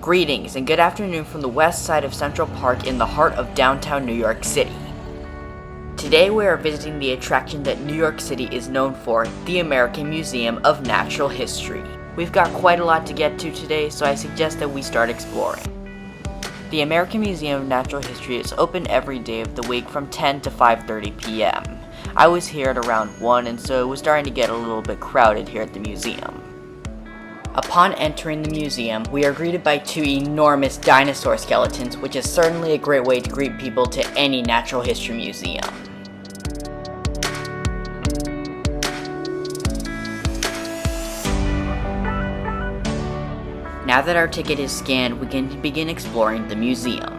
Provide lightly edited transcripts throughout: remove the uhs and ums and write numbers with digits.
Greetings and good afternoon from the west side of Central Park in the heart of downtown New York City. Today we are visiting the attraction that New York City is known for, the American Museum of Natural History. We've got quite a lot to get to today, so I suggest that we start exploring. The American Museum of Natural History is open every day of the week from 10 to 5:30 p.m. I was here at around 1, and so it was starting to get a little bit crowded here at the museum. Upon entering the museum, we are greeted by two enormous dinosaur skeletons, which is certainly a great way to greet people to any natural history museum. Now that our ticket is scanned, we can begin exploring the museum.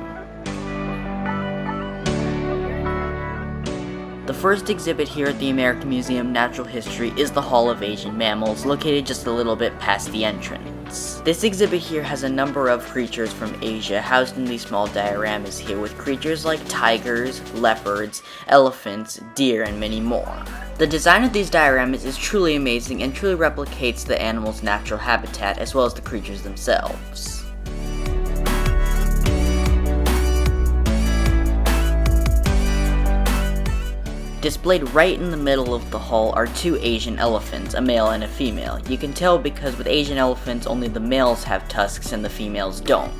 The first exhibit here at the American Museum of Natural History is the Hall of Asian Mammals, located just a little bit past the entrance. This exhibit here has a number of creatures from Asia housed in these small dioramas here, with creatures like tigers, leopards, elephants, deer, and many more. The design of these dioramas is truly amazing and truly replicates the animal's natural habitat as well as the creatures themselves. Displayed right in the middle of the hall are two Asian elephants, a male and a female. You can tell because with Asian elephants only the males have tusks and the females don't.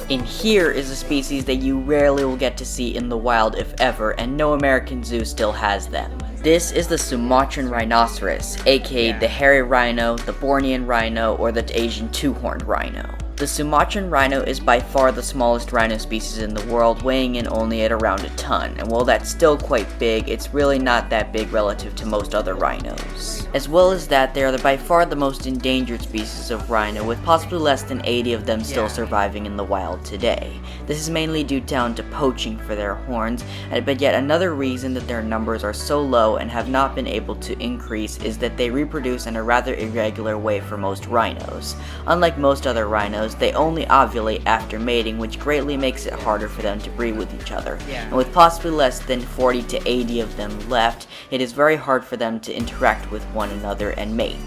In here is a species that you rarely will get to see in the wild if ever, and no American zoo still has them. This is the Sumatran rhinoceros, aka the hairy rhino, the Bornean rhino, or the Asian two-horned rhino. The Sumatran rhino is by far the smallest rhino species in the world, weighing in only at around a ton, and while that's still quite big, it's really not that big relative to most other rhinos. As well as that, they are by far the most endangered species of rhino, with possibly less than 80 of them still surviving in the wild today. This is mainly due down to poaching for their horns, but yet another reason that their numbers are so low and have not been able to increase is that they reproduce in a rather irregular way for most rhinos. Unlike most other rhinos, they only ovulate after mating, which greatly makes it harder for them to breed with each other. And with possibly less than 40 to 80 of them left, it is very hard for them to interact with one another and mate.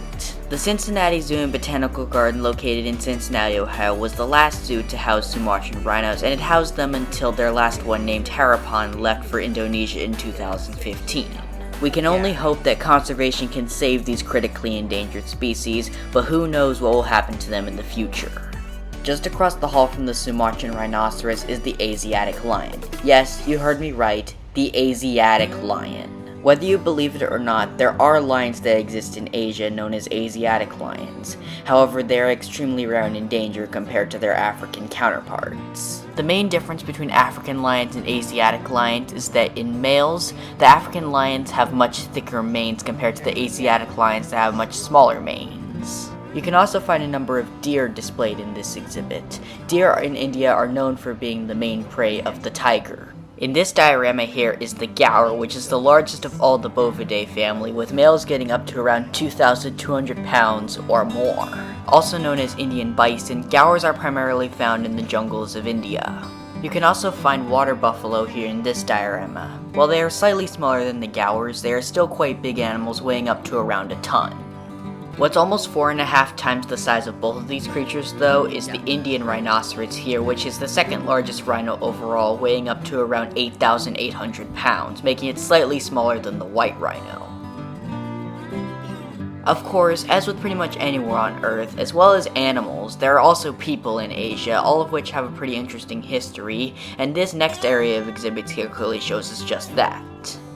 The Cincinnati Zoo and Botanical Garden, located in Cincinnati, Ohio, was the last zoo to house Sumatran rhinos, and it housed them until their last one, named Harapan, left for Indonesia in 2015. We can only hope that conservation can save these critically endangered species, but who knows what will happen to them in the future. Just across the hall from the Sumatran rhinoceros is the Asiatic lion. Yes, you heard me right, the Asiatic lion. Whether you believe it or not, there are lions that exist in Asia known as Asiatic lions. However, they are extremely rare and endangered compared to their African counterparts. The main difference between African lions and Asiatic lions is that in males, the African lions have much thicker manes compared to the Asiatic lions that have much smaller manes. You can also find a number of deer displayed in this exhibit. Deer in India are known for being the main prey of the tiger. In this diorama here is the gaur, which is the largest of all the Bovidae family, with males getting up to around 2,200 pounds or more. Also known as Indian bison, gaurs are primarily found in the jungles of India. You can also find water buffalo here in this diorama. While they are slightly smaller than the gaurs, they are still quite big animals, weighing up to around a ton. What's almost 4.5 times the size of both of these creatures, though, is the Indian rhinoceros here, which is the second largest rhino overall, weighing up to around 8,800 pounds, making it slightly smaller than the white rhino. Of course, as with pretty much anywhere on Earth, as well as animals, there are also people in Asia, all of which have a pretty interesting history, and this next area of exhibits here clearly shows us just that.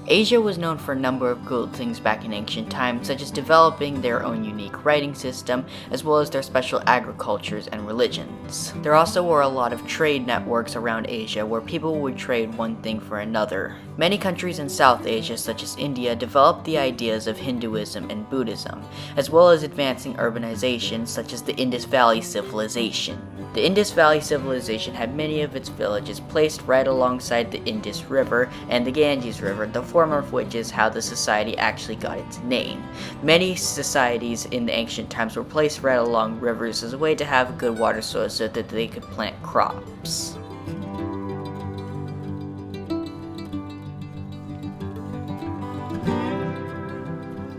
Asia was known for a number of cool things back in ancient times, such as developing their own unique writing system, as well as their special agricultures and religions. There also were a lot of trade networks around Asia where people would trade one thing for another. Many countries in South Asia, such as India, developed the ideas of Hinduism and Buddhism, as well as advancing urbanization, such as the Indus Valley Civilization. The Indus Valley Civilization had many of its villages placed right alongside the Indus River and the Ganges River, the former of which is how the society actually got its name. Many societies in the ancient times were placed right along rivers as a way to have a good water source so that they could plant crops.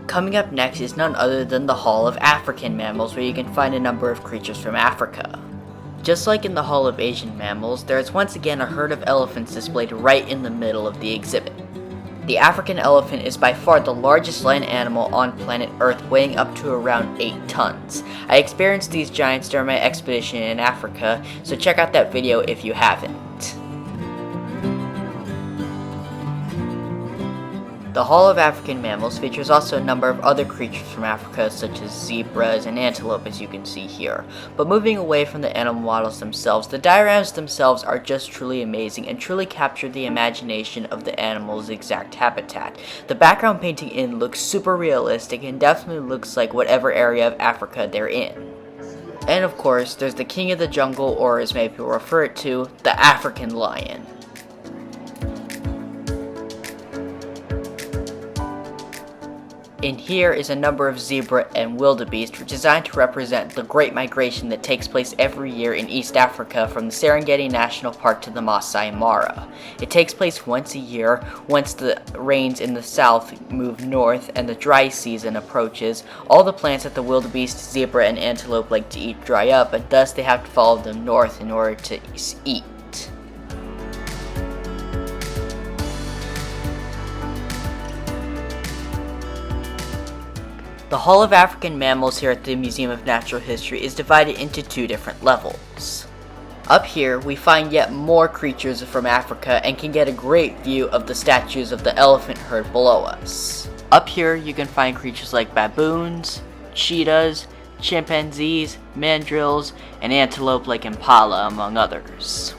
Coming up next is none other than the Hall of African Mammals, where you can find a number of creatures from Africa. Just like in the Hall of Asian Mammals, there is once again a herd of elephants displayed right in the middle of the exhibit. The African elephant is by far the largest land animal on planet Earth, weighing up to around 8 tons. I experienced these giants during my expedition in Africa, so check out that video if you haven't. The Hall of African Mammals features also a number of other creatures from Africa, such as zebras and antelope, as you can see here. But moving away from the animal models themselves, the dioramas themselves are just truly amazing and truly capture the imagination of the animal's exact habitat. The background painting in looks super realistic and definitely looks like whatever area of Africa they're in. And of course, there's the king of the jungle, or as many people refer it to, the African lion. In here is a number of zebra and wildebeest designed to represent the great migration that takes place every year in East Africa from the Serengeti National Park to the Masai Mara. It takes place once a year, once the rains in the south move north and the dry season approaches. All the plants that the wildebeest, zebra, and antelope like to eat dry up, and thus they have to follow them north in order to eat. The Hall of African Mammals here at the Museum of Natural History is divided into 2 different levels. Up here, we find yet more creatures from Africa and can get a great view of the statues of the elephant herd below us. Up here, you can find creatures like baboons, cheetahs, chimpanzees, mandrills, and antelope like impala, among others.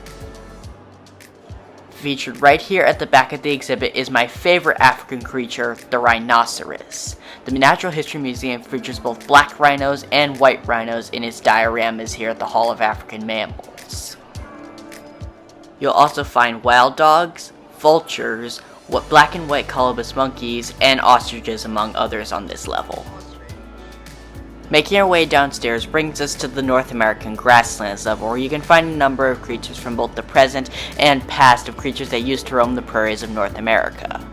Featured right here at the back of the exhibit is my favorite African creature, the rhinoceros. The Natural History Museum features both black rhinos and white rhinos in its dioramas here at the Hall of African Mammals. You'll also find wild dogs, vultures, black and white colobus monkeys, and ostriches, among others, on this level. Making our way downstairs brings us to the North American grasslands level, where you can find a number of creatures from both the present and past of creatures that used to roam the prairies of North America.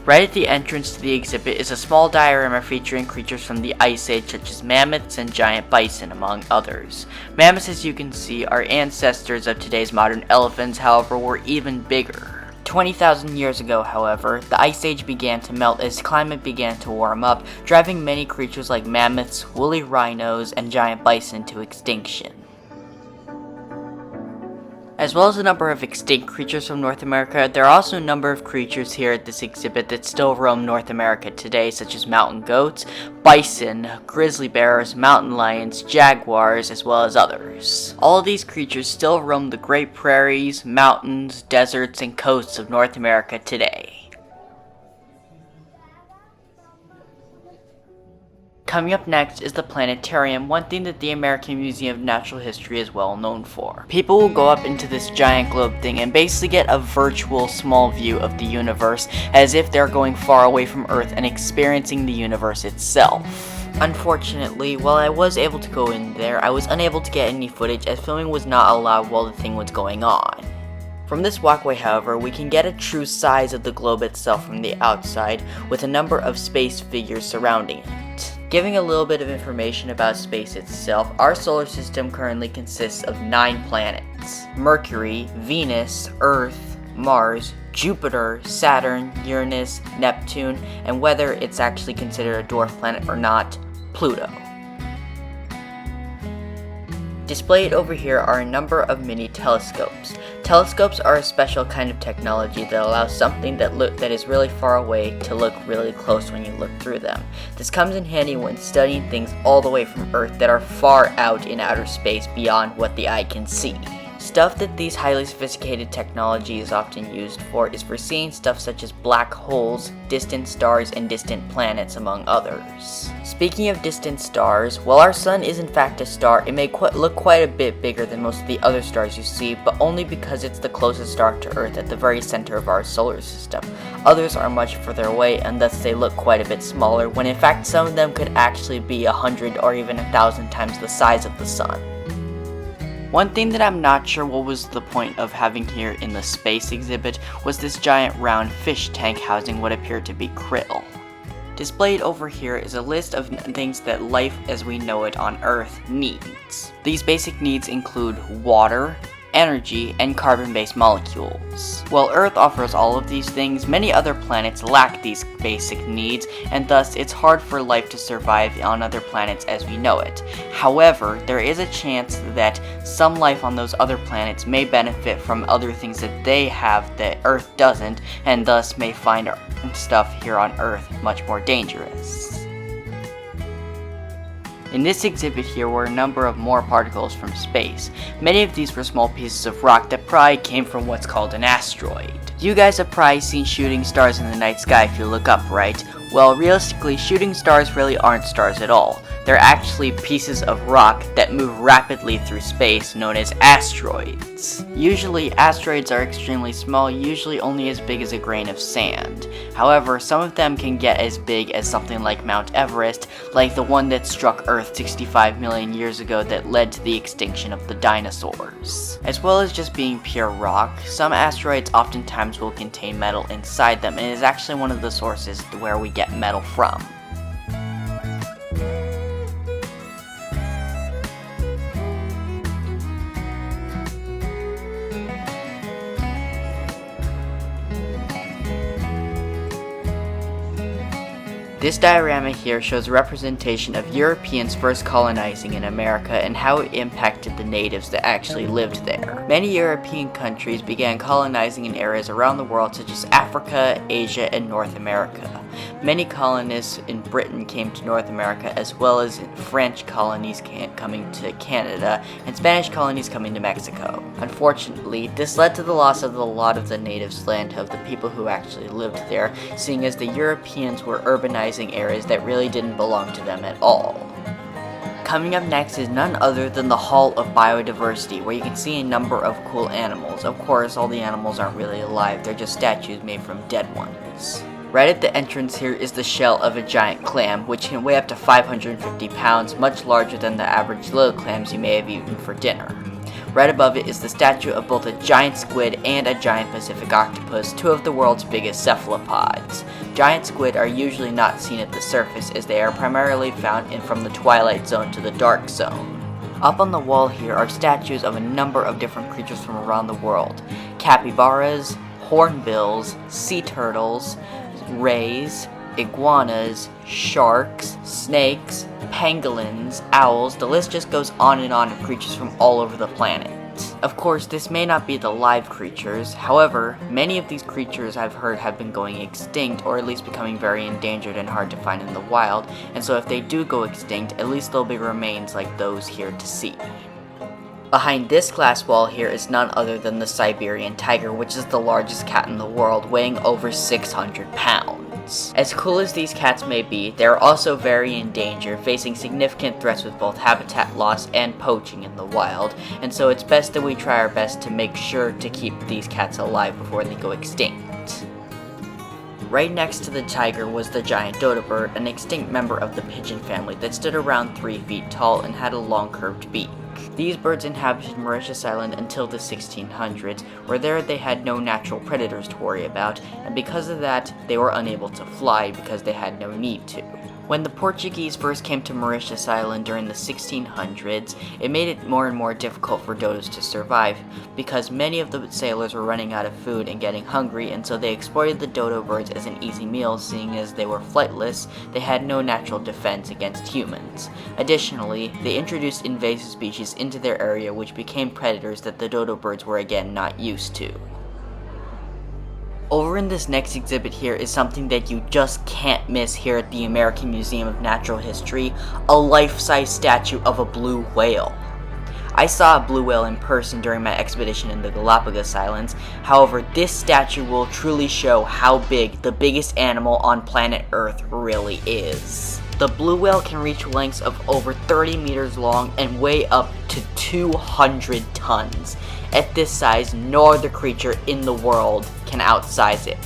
Right at the entrance to the exhibit is a small diorama featuring creatures from the Ice Age, such as mammoths and giant bison, among others. Mammoths, as you can see, are ancestors of today's modern elephants, however, were even bigger. 20,000 years ago, however, the Ice Age began to melt as climate began to warm up, driving many creatures like mammoths, woolly rhinos, and giant bison to extinction. As well as a number of extinct creatures from North America, there are also a number of creatures here at this exhibit that still roam North America today, such as mountain goats, bison, grizzly bears, mountain lions, jaguars, as well as others. All of these creatures still roam the great prairies, mountains, deserts, and coasts of North America today. Coming up next is the planetarium, one thing that the American Museum of Natural History is well known for. People will go up into this giant globe thing and basically get a virtual small view of the universe, as if they're going far away from Earth and experiencing the universe itself. Unfortunately, while I was able to go in there, I was unable to get any footage as filming was not allowed while the thing was going on. From this walkway, however, we can get a true size of the globe itself from the outside, with a number of space figures surrounding it. Giving a little bit of information about space itself, our solar system currently consists of 9 planets: Mercury, Venus, Earth, Mars, Jupiter, Saturn, Uranus, Neptune, and whether it's actually considered a dwarf planet or not, Pluto. Displayed over here are a number of mini telescopes. Telescopes are a special kind of technology that allows something that is really far away to look really close when you look through them. This comes in handy when studying things all the way from Earth that are far out in outer space beyond what the eye can see. Stuff that these highly sophisticated technology is often used for is for seeing stuff such as black holes, distant stars, and distant planets, among others. Speaking of distant stars, while our sun is in fact a star, it may look quite a bit bigger than most of the other stars you see, but only because it's the closest star to Earth at the very center of our solar system. Others are much further away, and thus they look quite a bit smaller, when in fact some of them could actually be 100 or even 1,000 times the size of the sun. One thing that I'm not sure what was the point of having here in the space exhibit was this giant round fish tank housing what appeared to be krill. Displayed over here is a list of things that life as we know it on Earth needs. These basic needs include water, energy, and carbon-based molecules. While Earth offers all of these things, many other planets lack these basic needs, and thus it's hard for life to survive on other planets as we know it. However, there is a chance that some life on those other planets may benefit from other things that they have that Earth doesn't, and thus may find stuff here on Earth much more dangerous. In this exhibit here were a number of more particles from space. Many of these were small pieces of rock that probably came from what's called an asteroid. You guys have probably seen shooting stars in the night sky if you look up, right? Well, realistically, shooting stars really aren't stars at all. They're actually pieces of rock that move rapidly through space, known as asteroids. Usually, asteroids are extremely small, usually only as big as a grain of sand. However, some of them can get as big as something like Mount Everest, like the one that struck Earth 65 million years ago that led to the extinction of the dinosaurs. As well as just being pure rock, some asteroids oftentimes will contain metal inside them, and is actually one of the sources where we get metal from. This diorama here shows a representation of Europeans first colonizing in America and how it impacted the natives that actually lived there. Many European countries began colonizing in areas around the world such as Africa, Asia, and North America. Many colonists in Britain came to North America, as well as French colonies coming to Canada, and Spanish colonies coming to Mexico. Unfortunately, this led to the loss of a lot of the natives' land of the people who actually lived there, seeing as the Europeans were urbanizing areas that really didn't belong to them at all. Coming up next is none other than the Hall of Biodiversity, where you can see a number of cool animals. Of course, all the animals aren't really alive, they're just statues made from dead ones. Right at the entrance here is the shell of a giant clam, which can weigh up to 550 pounds, much larger than the average little clams you may have eaten for dinner. Right above it is the statue of both a giant squid and a giant Pacific octopus, two of the world's biggest cephalopods. Giant squid are usually not seen at the surface, as they are primarily found from the twilight zone to the dark zone. Up on the wall here are statues of a number of different creatures from around the world. Capybaras, hornbills, sea turtles, rays, iguanas, sharks, snakes, pangolins, owls, the list just goes on and on of creatures from all over the planet. Of course, this may not be the live creatures, however, many of these creatures I've heard have been going extinct, or at least becoming very endangered and hard to find in the wild, and so if they do go extinct, at least there'll be remains like those here to see. Behind this glass wall here is none other than the Siberian tiger, which is the largest cat in the world, weighing over 600 pounds. As cool as these cats may be, they are also very in danger, facing significant threats with both habitat loss and poaching in the wild, and so it's best that we try our best to make sure to keep these cats alive before they go extinct. Right next to the tiger was the giant dodo bird, an extinct member of the pigeon family that stood around 3 feet tall and had a long curved beak. These birds inhabited Mauritius Island until the 1600s, where there they had no natural predators to worry about, and because of that, they were unable to fly because they had no need to. When the Portuguese first came to Mauritius Island during the 1600s, it made it more and more difficult for dodos to survive, because many of the sailors were running out of food and getting hungry, and so they exploited the dodo birds as an easy meal, seeing as they were flightless, they had no natural defense against humans. Additionally, they introduced invasive species into their area which became predators that the dodo birds were again not used to. Over in this next exhibit here is something that you just can't miss here at the American Museum of Natural History, a life-size statue of a blue whale. I saw a blue whale in person during my expedition in the Galapagos Islands, however this statue will truly show how big the biggest animal on planet Earth really is. The blue whale can reach lengths of over 30 meters long and weigh up to 200 tons. At this size, no other creature in the world can outsize it.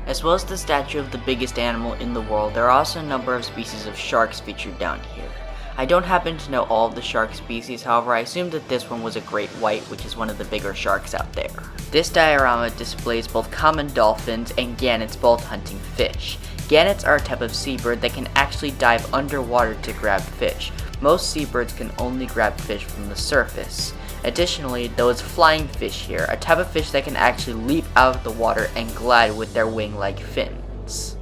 As well as the statue of the biggest animal in the world, there are also a number of species of sharks featured down here. I don't happen to know all of the shark species, however I assume that this one was a great white, which is one of the bigger sharks out there. This diorama displays both common dolphins and gannets both hunting fish. Gannets are a type of seabird that can actually dive underwater to grab fish. Most seabirds can only grab fish from the surface. Additionally, there is flying fish here, a type of fish that can actually leap out of the water and glide with their wing-like fins.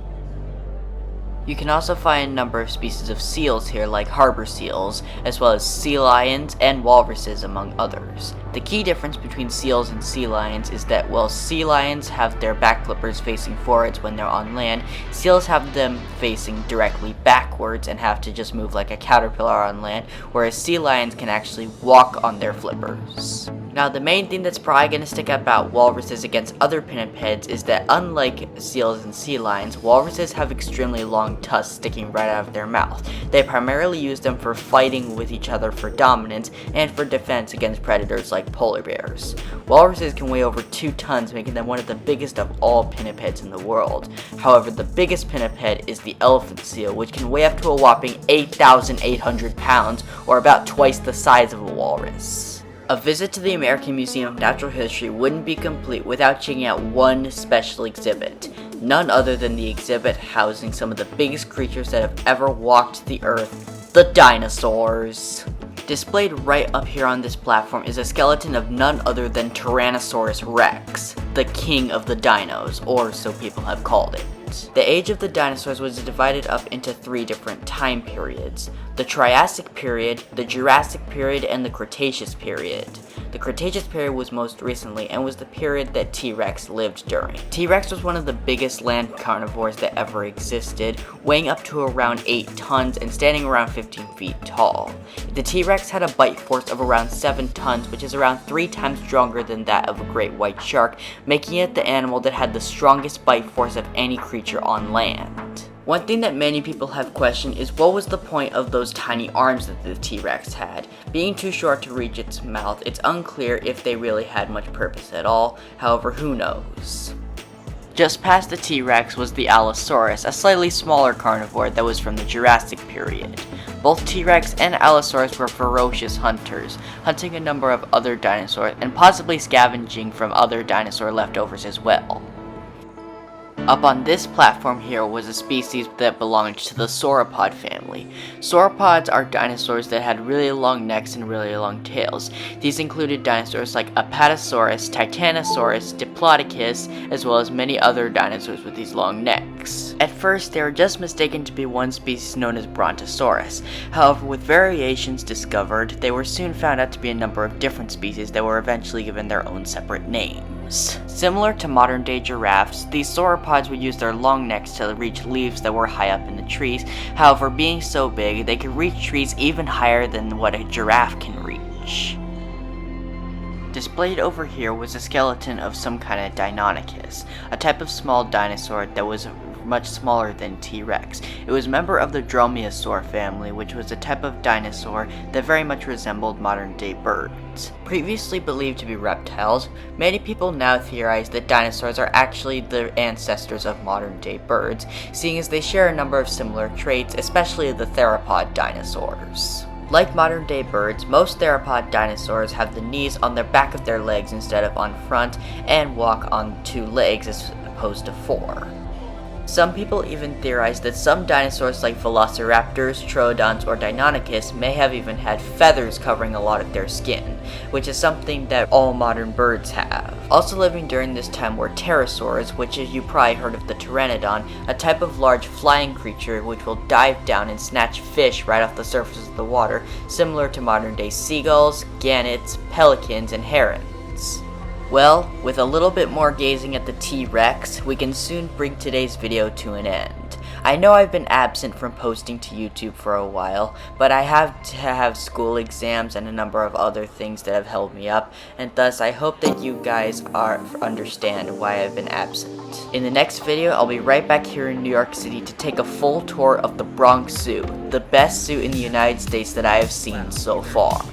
You can also find a number of species of seals here, like harbor seals, as well as sea lions and walruses, among others. The key difference between seals and sea lions is that while sea lions have their back flippers facing forwards when they're on land, seals have them facing directly backwards and have to just move like a caterpillar on land, whereas sea lions can actually walk on their flippers. Now, the main thing that's probably going to stick out about walruses against other pinnipeds is that unlike seals and sea lions, walruses have extremely long tusks sticking right out of their mouth. They primarily use them for fighting with each other for dominance and for defense against predators like polar bears. Walruses can weigh over 2 tons, making them one of the biggest of all pinnipeds in the world. However, the biggest pinniped is the elephant seal, which can weigh up to a whopping 8,800 pounds, or about twice the size of a walrus. A visit to the American Museum of Natural History wouldn't be complete without checking out one special exhibit, none other than the exhibit housing some of the biggest creatures that have ever walked the earth, the dinosaurs. Displayed right up here on this platform is a skeleton of none other than Tyrannosaurus Rex, the king of the dinos, or so people have called it. The age of the dinosaurs was divided up into 3 different time periods: the Triassic period, the Jurassic period, and the Cretaceous period. The Cretaceous period was most recently and was the period that T-Rex lived during. T-Rex was one of the biggest land carnivores that ever existed, weighing up to around 8 tons and standing around 15 feet tall. The T-Rex had a bite force of around 7 tons, which is around 3 times stronger than that of a great white shark, making it the animal that had the strongest bite force of any creature on land. One thing that many people have questioned is what was the point of those tiny arms that the T-Rex had? Being too short to reach its mouth, it's unclear if they really had much purpose at all, however who knows. Just past the T-Rex was the Allosaurus, a slightly smaller carnivore that was from the Jurassic period. Both T-Rex and Allosaurus were ferocious hunters, hunting a number of other dinosaurs and possibly scavenging from other dinosaur leftovers as well. Up on this platform here was a species that belonged to the sauropod family. Sauropods are dinosaurs that had really long necks and really long tails. These included dinosaurs like Apatosaurus, Titanosaurus, Diplodocus, as well as many other dinosaurs with these long necks. At first, they were just mistaken to be one species known as Brontosaurus. However, with variations discovered, they were soon found out to be a number of different species that were eventually given their own separate names. Similar to modern-day giraffes, these sauropods would use their long necks to reach leaves that were high up in the trees. However, being so big, they could reach trees even higher than what a giraffe can reach. Displayed over here was a skeleton of some kind of Deinonychus, a type of small dinosaur that was much smaller than T-Rex. It was a member of the Dromaeosaur family, which was a type of dinosaur that very much resembled modern-day birds. Previously believed to be reptiles, many people now theorize that dinosaurs are actually the ancestors of modern-day birds, seeing as they share a number of similar traits, especially the theropod dinosaurs. Like modern-day birds, most theropod dinosaurs have the knees on the back of their legs instead of on front, and walk on 2 legs as opposed to 4. Some people even theorize that some dinosaurs like Velociraptors, Troodons, or Deinonychus may have even had feathers covering a lot of their skin, which is something that all modern birds have. Also living during this time were pterosaurs, which is you probably heard of the pteranodon, a type of large flying creature which will dive down and snatch fish right off the surface of the water, similar to modern-day seagulls, gannets, pelicans, and herons. Well, with a little bit more gazing at the T-Rex, we can soon bring today's video to an end. I know I've been absent from posting to YouTube for a while, but I have to have school exams and a number of other things that have held me up, and thus I hope that you guys understand why I've been absent. In the next video, I'll be right back here in New York City to take a full tour of the Bronx Zoo, the best zoo in the United States that I have seen so far.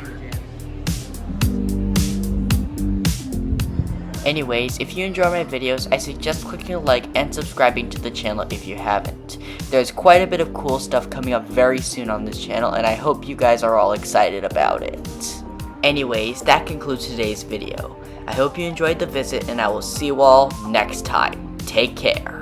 Anyways, if you enjoy my videos, I suggest clicking a like and subscribing to the channel if you haven't. There's quite a bit of cool stuff coming up very soon on this channel, and I hope you guys are all excited about it. Anyways, that concludes today's video. I hope you enjoyed the visit, and I will see you all next time. Take care.